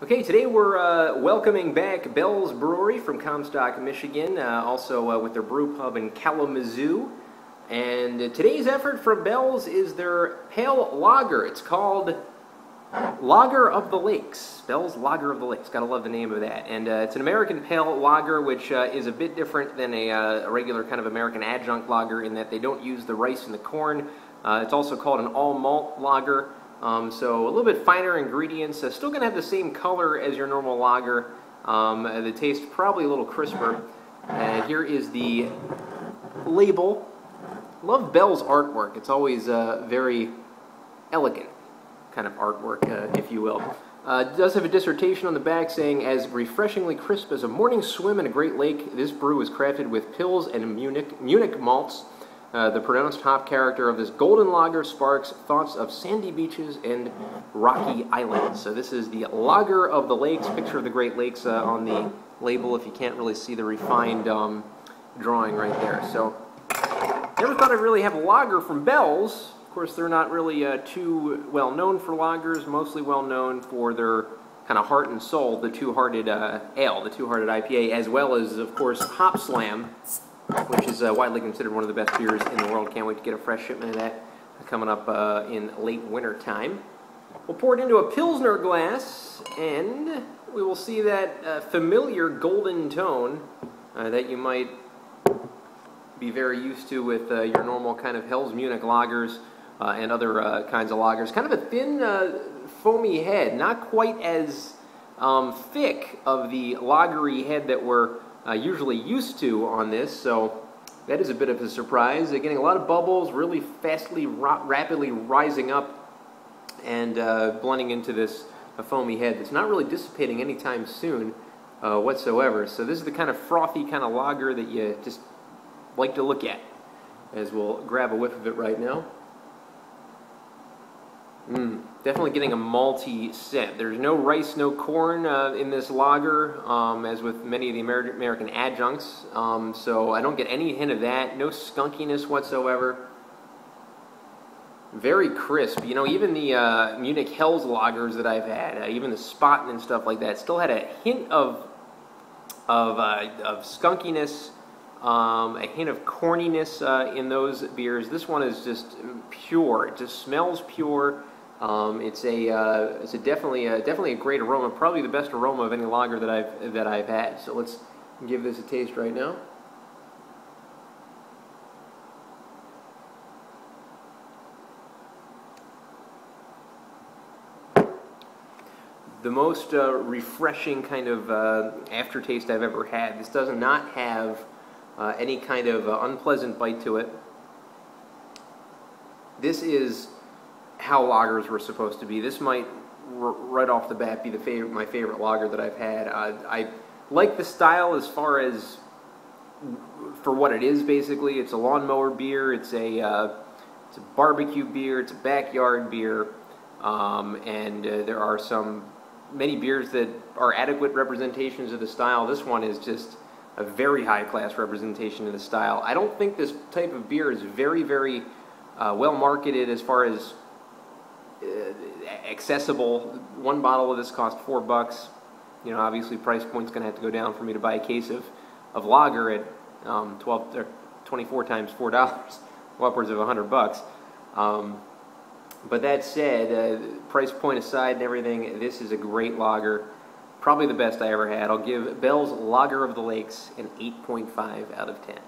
Okay, today we're welcoming back Bell's Brewery from Comstock, Michigan, also with their brew pub in Kalamazoo. And today's effort from Bell's is their pale lager. It's called Lager of the Lakes. Bell's Lager of the Lakes. Gotta love the name of that. And it's an American pale lager, which is a bit different than a regular kind of American adjunct lager in that they don't use the rice and the corn. It's also called an all malt lager. So a little bit finer ingredients, still going to have the same color as your normal lager. The taste probably a little crisper. Here is the label. Love Bell's artwork. It's always very elegant kind of artwork, if you will. It does have a dissertation on the back saying, as refreshingly crisp as a morning swim in a great lake, this brew is crafted with Pils and Munich malts. The pronounced hop character of this golden lager sparks thoughts of sandy beaches and rocky islands. So this is the Lager of the Lakes, picture of the Great Lakes on the label if you can't really see the refined drawing right there. So never thought I'd really have a lager from Bell's. Of course, they're not really too well known for lagers, mostly well known for their kind of heart and soul, the Two-Hearted Ale, the Two-Hearted IPA, as well as, of course, Hop Slam, which is widely considered one of the best beers in the world. Can't wait to get a fresh shipment of that coming up in late winter time. We'll pour it into a Pilsner glass, and we will see that familiar golden tone that you might be very used to with your normal kind of Hell's Munich lagers and other kinds of lagers. Kind of a thin, foamy head, not quite as thick of the lagery head that we're usually used to on this, so that is a bit of a surprise. Getting a lot of bubbles, really rapidly rising up and blending into this foamy head that's not really dissipating anytime soon whatsoever. So this is the kind of frothy kind of lager that you just like to look at, as we'll grab a whiff of it right now. Definitely getting a malty scent. There's no rice, no corn in this lager, as with many of the American adjuncts. So I don't get any hint of that. No skunkiness whatsoever. Very crisp. You know, even the Munich Hell's lagers that I've had, even the Spaten and stuff like that, still had a hint of skunkiness, a hint of corniness in those beers. This one is just pure. It just smells pure. It's definitely a great aroma, probably the best aroma of any lager that I've had. So let's give this a taste right now. The most refreshing kind of aftertaste I've ever had. This does not have any kind of unpleasant bite to it. This is how lagers were supposed to be. This might, right off the bat, be my favorite lager that I've had. I like the style as far as for what it is. Basically, it's a lawnmower beer. It's a barbecue beer. It's a backyard beer, and there are many beers that are adequate representations of the style. This one is just a very high-class representation of the style. I don't think this type of beer is very, very well marketed as far as accessible. One bottle of this cost $4. You know, obviously price point's going to have to go down for me to buy a case of lager at 24 times $4, well, upwards of $100. But that said, price point aside and everything, this is a great lager. Probably the best I ever had. I'll give Bell's Lager of the Lakes an 8.5 out of 10.